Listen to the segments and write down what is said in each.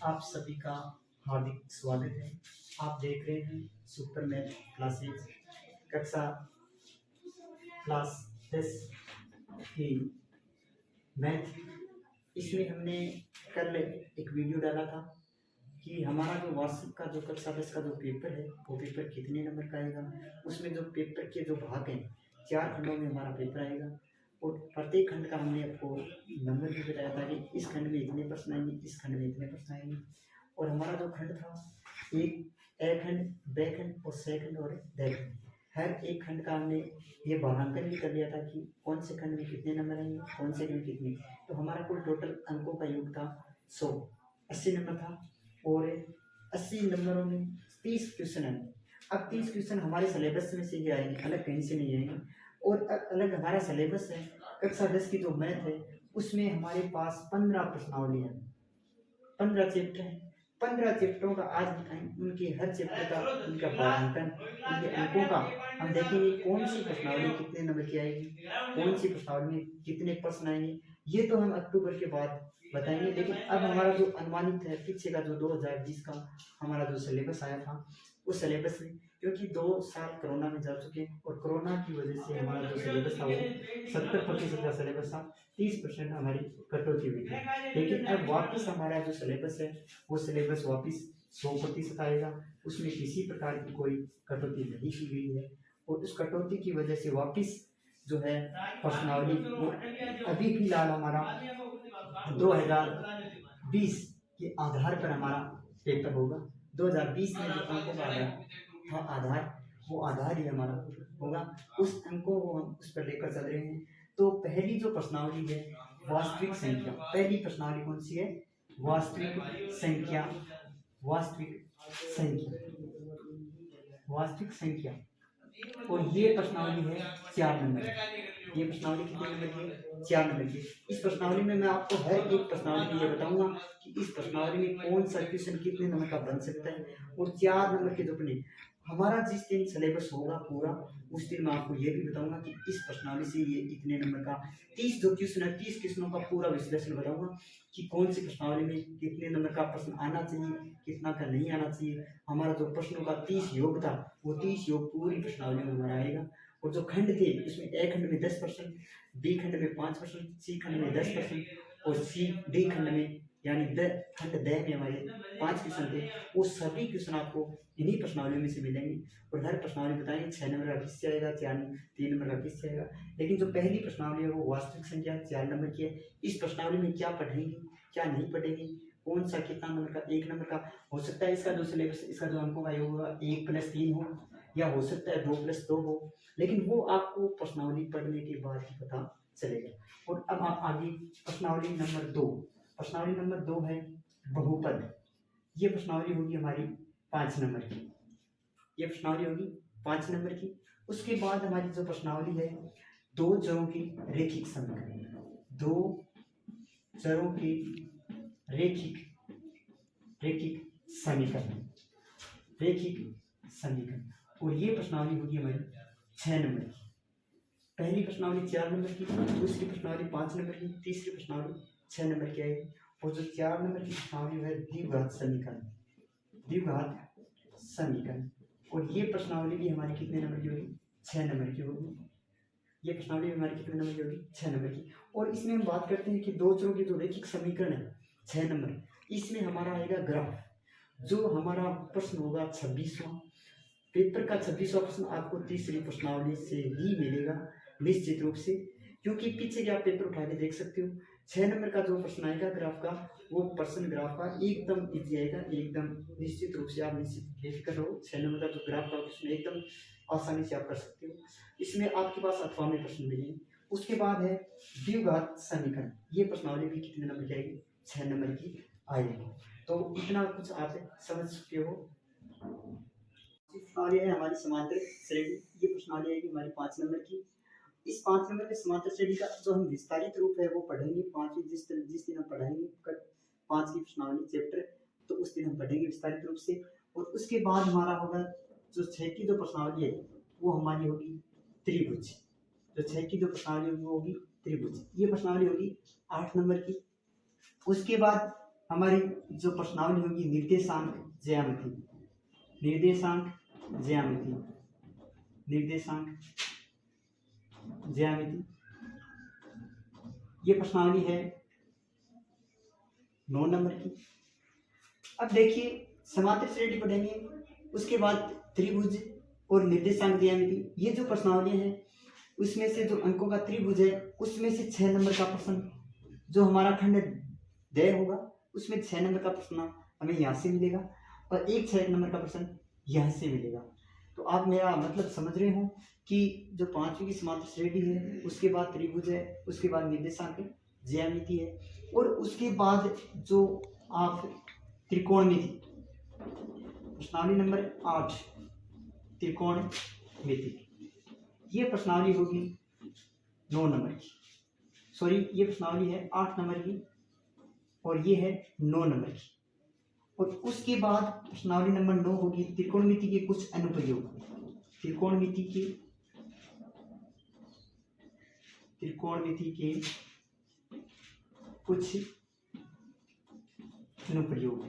आप सभी का हार्दिक स्वागत है। आप देख रहे हैं सुपर मैथ क्लासेस कक्षा क्लास 10 की मैथ। इसमें हमने कल एक वीडियो डाला था कि हमारा जो वार्षिक का जो कक्षा 10 का जो पेपर है वो पेपर कितने नंबर का आएगा। उसमें जो पेपर के जो भाग हैं 4 खंडों में हमारा पेपर आएगा और प्रत्येक खंड का हमने आपको नंबर भी बताया था कि इस खंड में इतने प्रश्न आएंगे, इस खंड में इतने प्रश्न आएंगे। और हमारा जो खंड था एक ए खंड, ब खंड और स खंड और द खंड, हर एक खंड का हमने ये भागांकन भी कर लिया था कि कौन से खंड में कितने नंबर आएंगे, कौन से खंड में कितने। तो हमारा कुल टोटल अंकों का योग था 80 नंबर था और 80 नंबरों में 30 क्वेश्चन आएंगे। अब 30 क्वेश्चन हमारे सिलेबस में से ही आएंगे, अलग कहीं से नहीं आएंगे। और अलग हमारा सिलेबस है कक्षा 10 की जो मैथ है उसमें हमारे पास 15 प्रश्नावली है, 15 चैप्टर हैं। 15 चैप्टरों का आज उनके हर चैप्टर का उनका भागांकन, उनके अंकों का हम देखेंगे कौन सी प्रश्नावली कितने नंबर की आएगी, कौन सी प्रश्नावली में कितने प्रश्न आएंगे। ये तो हम अक्टूबर के बाद बताएंगे। लेकिन अब हमारा जो अनुमानित है पीछे का जो 2020 का हमारा जो सिलेबस आया था उस सिलेबस में, क्योंकि 2 साल कोरोना में जा चुके हैं और कोरोना की वजह से हमारा जो सिलेबस था वो 70% का सिलेबस था, 30% हमारी कटौती हुई थी। लेकिन अब वापस हमारा जो सिलेबस है वो सिलेबस वापस 100% आएगा, उसमें किसी प्रकार की कोई कटौती नहीं की गई है। और उस कटौती की वजह से वापस जो है प्रश्नावली वो अभी फिलहाल हमारा 2020 के आधार पर हमारा पेपर होगा। 2020 में जो अंकों का आधार वो आधार ही हमारा होगा, उस अंकों को हम उस पर लेकर चल रहे हैं। तो पहली जो प्रश्नावली है वास्तविक संख्या, पहली प्रश्नावली कौन सी है? वास्तविक संख्या, वास्तविक संख्या, वास्तविक संख्या। और ये प्रश्नावली है 4 नंबर की। ये प्रश्नावली कितने नंबर की है? 4 नंबर की। इस प्रश्नावली में मैं आपको हर एक प्रश्नावली में ये बताऊंगा कि इस प्रश्नावली में कौन सा क्वेश्चन कितने नंबर का बन सकता है। और 4 नंबर के जो अपने हमारा जिस दिन सिलेबस होगा पूरा उस दिन मैं आपको ये भी बताऊंगा कि इस प्रश्नावली से ये इतने नंबर का 30 जो क्वेश्चन है 30 क्वेश्चनों का पूरा विश्लेषण बताऊंगा कि कौन सी प्रश्नावली में कितने नंबर का प्रश्न आना चाहिए, कितना का नहीं आना चाहिए। हमारा जो प्रश्नों का 30 योग था वो 30 योग पूरी प्रश्नावली में हमारा आएगा। और जो खंड थे उसमें ए खंड में 10%, बी खंड में 5%, सी खंड में 10% और सी डी खंड में यानी खंड द में हमारे 5 क्वेश्चन थे। वो सभी क्वेश्चन आपको इन्हीं प्रश्नावलियों में से मिलेंगे और हर प्रश्नावली बताएंगे 6 नंबर का किससे आएगा, 3 नंबर का किससे आएगा। लेकिन जो पहली प्रश्नावली है वो वास्तविक संख्या 4 नंबर की है। इस प्रश्नावली में क्या पढ़ेंगे, क्या नहीं पढ़ेंगे, कौन सा कितना नंबर का, 1 नंबर का हो सकता है। इसका जो सिलेबस, इसका जो अंकों का योग होगा 1+3 हो या हो सकता है 2+2 हो, लेकिन वो आपको प्रश्नावली पढ़ने के बाद ही पता चलेगा। और अब आप आगे प्रश्नावली नंबर 2, प्रश्नावली नंबर 2 है बहुपद। ये प्रश्नावली होगी हमारी 5 नंबर की, ये प्रश्नावली होगी 5 नंबर की। उसके बाद हमारी जो प्रश्नावली है 2 चरों की रेखिक समीकरण, 2 चरों की रेखिक समीकरण, रेखिक समीकरण। और ये प्रश्नावली होगी हमारी 6 नंबर की। पहली प्रश्नावली 4 नंबर की, दूसरी प्रश्नावली 5 नंबर की, तीसरी प्रश्नावली 6 नंबर की आएगी। और जो 4 नंबर की प्रश्नावली है द्विघात समीकरण, द्विघात समीकरण। और ये प्रश्नावली भी हमारी कितने नंबर की होगी? 6 नंबर की होगी। ये प्रश्नावली हमारी कितने नंबर की होगी? 6 नंबर की। और इसमें हम बात करते हैं कि 2 चरों की जो रेखिक समीकरण है 6 नंबर, इसमें हमारा आएगा ग्राफ। जो हमारा प्रश्न होगा 26वां, पेपर का 26वां प्रश्न आपको तीसरी प्रश्नावली से ही मिलेगा निश्चित रूप से, क्योंकि पीछे के आप पेपर उठा के देख सकते हो। 6 नंबर का जो प्रश्न आएगा ग्राफ का, वो प्रश्न ग्राफ का एकदम इजी आएगा, एकदम निश्चित रूप से आप निश्चित बेफिक्र रहो। 6 नंबर का जो ग्राफ का प्रश्न एकदम आसानी से आप कर सकते हो। इसमें आपके पास 8वां में प्रश्न मिलेंगे। उसके बाद है द्विघात समीकरण। ये प्रश्नावली भी कितने नंबर की आएगी? 6 नंबर की आएगी। तो इतना कुछ आप समझ सकते हो। प्रश्नावली है हमारी समांतर श्रेणी। ये प्रश्नावली है हमारी 5 नंबर की। इस 5 नंबर के समांतर श्रेणी का जो हम विस्तारित रूप है वो पढ़ेंगे 5वीं जिस दिन हम पढ़ाएंगे 5 की प्रश्नावली चैप्टर, तो उस दिन हम पढ़ेंगे विस्तारित रूप से। और उसके बाद हमारा होगा जो 6 की जो प्रश्नावली है वो हमारी होगी त्रिभुज। जो 6 की जो प्रश्नावली होगी वो होगी त्रिभुज। ये प्रश्नावली होगी 8 नंबर की। उसके बाद हमारी जो प्रश्नावली होगी निर्देशांक ज्यामिति, निर्देशांक ज्यामिति, निर्देशांक ज्यामिति, ये प्रश्नावली है 9 नंबर की। अब देखिए समांतर श्रेणी पढ़ेंगे, उसके बाद त्रिभुज और निर्देशांक ज्यामिति, ये जो प्रश्नावली है उसमें से जो अंकों का त्रिभुज है उसमें से 6 नंबर का प्रश्न, जो हमारा खंड द होगा उसमें 6 नंबर का प्रश्न हमें यहाँ से मिलेगा और एक 6 नंबर का प्रश्न यहाँ से मिलेगा। तो आप मेरा मतलब समझ रहे हो कि जो 5वीं की समांतर श्रेणी है उसके बाद त्रिभुज है, उसके बाद निर्देशांक ज्यामिति है, और उसके बाद जो आप त्रिकोणमिति, प्रश्नावली नंबर 8 त्रिकोणमिति, ये प्रश्नावली होगी 9 नंबर की, सॉरी ये प्रश्नावली है 8 नंबर की और ये है 9 नंबर की। और उसके बाद प्रश्नावली नंबर 9 होगी त्रिकोणमिति के कुछ अनुप्रयोग, त्रिकोणमिति के कुछ अनुप्रयोग,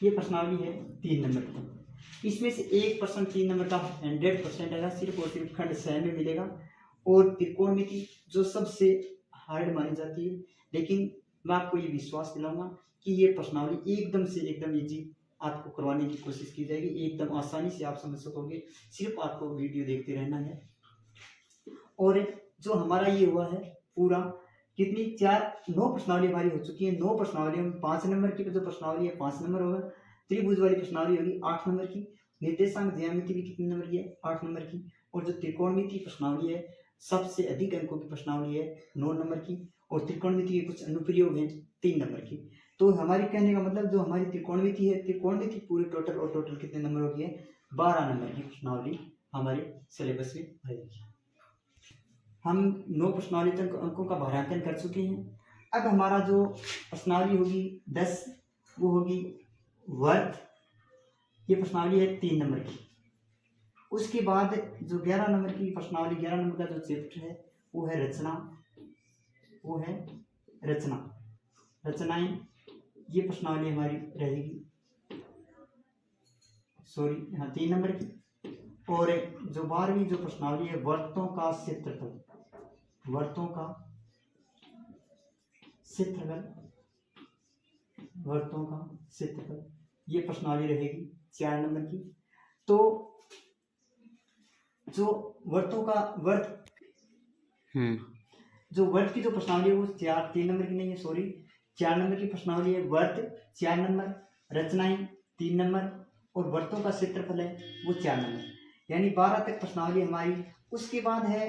ये प्रश्नावली है 3 नंबर की। इसमें से एक प्रश्न 3 नंबर का 100% आएगा, सिर्फ और सिर्फ खंड 6 में मिलेगा। और त्रिकोणमिति जो सबसे हार्ड मानी जाती है, लेकिन मैं आपको ये विश्वास दिलाऊंगा कि ये प्रश्नावली एकदम से एकदम इजी आपको करवाने की कोशिश की जाएगी, एकदम आसानी से आप समझ सकोगे, सिर्फ आपको वीडियो देखते रहना है। और जो हमारा ये हुआ है पूरा कितनी 9 प्रश्नावली हमारी हो चुकी है। 9 प्रश्नावली में 5 नंबर की जो प्रश्नावली है 5 नंबर होगा, त्रिभुज वाली प्रश्नावली होगी 8 नंबर की, निर्देशांक ज्यामिति भी कितने नंबर की है 8 नंबर की, और जो त्रिकोणमिति प्रश्नावली है सबसे अधिक अंकों की प्रश्नावली है 9 नंबर की, और त्रिकोणमिति के कुछ अनुप्रयोग हैं 3 नंबर की। तो हमारी कहने का मतलब जो हमारी त्रिकोणमिति है, त्रिकोणमिति पूरे टोटल कितने नंबर होगी है 12 नंबर की प्रश्नावली हमारे सिलेबस में आएगी। हम 9 प्रश्नावली तक अंकों का भारांकन कर चुके हैं। अब हमारा जो प्रश्नावली होगी 10 वो होगी वर्त, ये प्रश्नावली है 3 नंबर की। उसके बाद जो 11 नंबर की प्रश्नावली, 11 नंबर का जो चैप्टर है वो है रचना, वो है रचनाएं, ये प्रश्नावली हमारी रहेगी, सॉरी यहाँ 3 नंबर की। और जो 12वीं जो प्रश्नावली है वर्तों का क्षेत्रफल, वर्तों का क्षेत्रफल, ये प्रश्नावली रहेगी 4 नंबर की। तो जो वर्तों का जो वर्त की जो प्रश्नावली है वो 3 नंबर की नहीं है, सॉरी 4 नंबर की प्रश्नावली है। वर्त 4 नंबर, रचनाएं 3 नंबर, और वर्तों का क्षेत्रफल है वो 4 नंबर, यानी 12 तक प्रश्नावली हमारी। उसके बाद है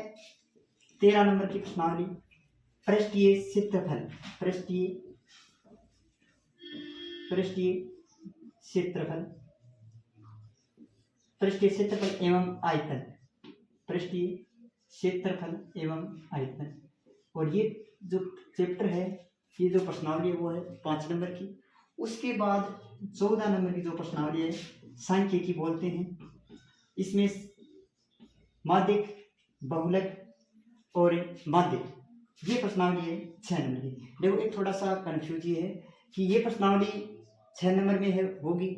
13 नंबर की प्रश्नावली पृष्ठीय क्षेत्रफल, पृष्ठीय क्षेत्रफल एवं आयतन, पृष्ठीय क्षेत्रफल एवं आयतन। और ये जो चैप्टर है, ये जो प्रश्नावली है वो है 5 नंबर की। उसके बाद 14 नंबर की जो प्रश्नावली है सांख्यिकी बोलते हैं, इसमें माध्यक, बहुलक और माध्यक, ये प्रश्नावली है 6 नंबर की। देखो एक थोड़ा सा कंफ्यूज ये है कि ये प्रश्नावली 6 नंबर में है होगी,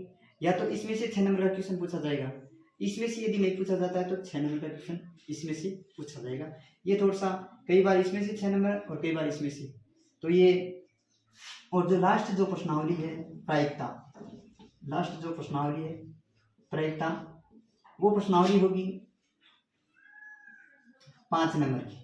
या तो इसमें से 6 नंबर का क्वेश्चन पूछा जाएगा, इसमें से यदि नहीं पूछा जाता है तो 6 नंबर का क्वेश्चन इसमें से पूछा जाएगा। ये थोड़ा सा कई बार इसमें से 6 नंबर और कई बार इसमें से, तो ये। और जो लास्ट जो प्रश्नावली है प्रायिकता, लास्ट जो प्रश्नावली है प्रायिकता, वो प्रश्नावली होगी 5 नंबर की।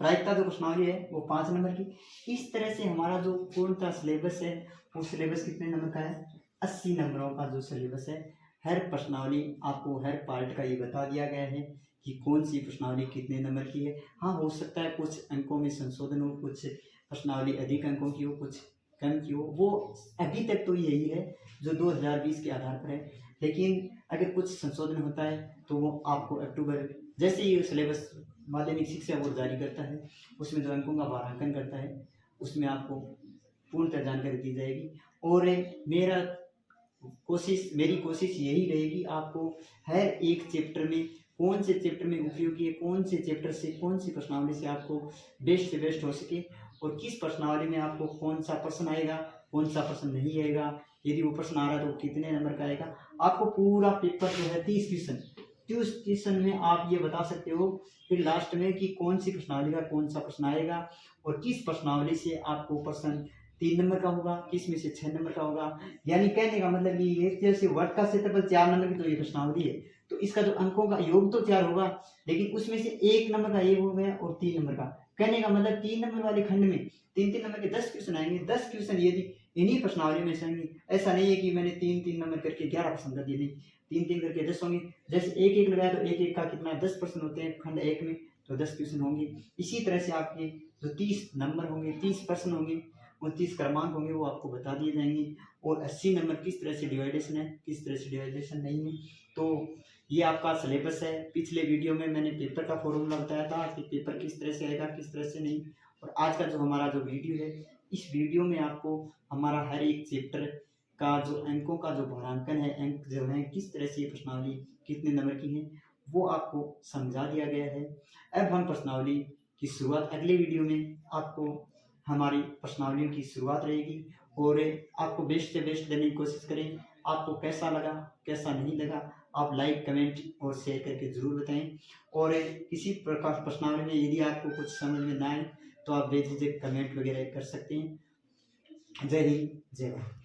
प्रायिकता जो प्रश्नावली है वो 5 नंबर की। इस तरह से हमारा जो पूर्णतः सिलेबस है वो सिलेबस कितने नंबर का है 80 नंबरों का जो सिलेबस है। हर प्रश्नावली आपको हर पार्ट का ये बता दिया गया है कि कौन सी प्रश्नावली कितने नंबर की है। हाँ, हो सकता है कुछ अंकों में संशोधन हो, कुछ प्रश्नावली अधिक अंकों की हो, कुछ कम की हो, वो अभी तक तो यही है जो 2020 के आधार पर है। लेकिन अगर कुछ संशोधन होता है तो वो आपको अक्टूबर जैसे ही सिलेबस माध्यमिक शिक्षा बोर्ड जारी करता है, उसमें जो अंकों का भारांकन करता है उसमें आपको पूर्णतः जानकारी दी जाएगी। और मेरी कोशिश यही रहेगी आपको हर एक चैप्टर में कौन से चैप्टर में उपयोगी है, कौन से चैप्टर से कौन सी प्रश्नावली से आपको बेस्ट से बेस्ट हो सके, और किस प्रश्नावली में आपको कौन सा प्रश्न आएगा, कौन सा प्रश्न नहीं आएगा, यदि वो प्रश्न आ रहा है तो कितने नंबर का आएगा। आपको पूरा पेपर जो है 30 क्वेश्चन में आप ये बता सकते हो फिर लास्ट में कि कौन सी प्रश्नावली का कौन सा प्रश्न आएगा, और किस प्रश्नावली से आपको प्रश्न 3 नंबर का होगा, किस में से 6 नंबर का होगा। यानी कहने का मतलब ये जैसे वर्ग का क्षेत्रफल 4 नंबर की तो ये प्रश्नावली है, तो इसका जो अंकों का योग तो 4 होगा, लेकिन उसमें से 1 नंबर का ये हो गया और 3 नंबर का। कहने का मतलब 3 नंबर वाले खंड में 3-3 नंबर के 10 क्वेश्चन आएंगे। 10 क्वेश्चन यदि इन्हीं प्रश्नावली में से आएंगे, ऐसा नहीं है कि मैंने 3-3 नंबर करके 11 प्रश्न कर दिए, नहीं, 3-3 करके 10 होंगे। जैसे 1-1 लगाया तो 1-1 का कितना 10 प्रश्न होते हैं खंड 1 में, तो 10 क्वेश्चन होंगे। इसी तरह से आपके जो 30 नंबर होंगे, 30 प्रश्न होंगे, 29 क्रमांक होंगे, वो आपको बता दिए जाएंगे, और 80 नंबर किस तरह से डिवाइडेशन है, किस तरह से डिवाइडेशन नहीं है। तो ये आपका सिलेबस है। पिछले वीडियो में मैंने पेपर का फॉर्मूला बताया था कि पेपर किस तरह से आएगा, किस तरह से नहीं, और आज का जो हमारा जो वीडियो है, इस वीडियो में आपको हमारा हर एक चैप्टर का जो अंकों का जो भारांकन है, अंक जो है किस तरह से ये प्रश्नावली कितने नंबर की है, वो आपको समझा दिया गया है। अब हम प्रश्नावली की शुरुआत अगले वीडियो में, आपको हमारी प्रश्नावलियों की शुरुआत रहेगी, और आपको बेस्ट से बेस्ट देने की कोशिश करें। आपको कैसा लगा, कैसा नहीं लगा, आप लाइक, कमेंट और शेयर करके ज़रूर बताएं। और किसी प्रकार प्रश्नावली में यदि आपको कुछ समझ में ना आए तो आप बेझिझक कमेंट वगैरह कर सकते हैं। जय हिंद, जय भारत।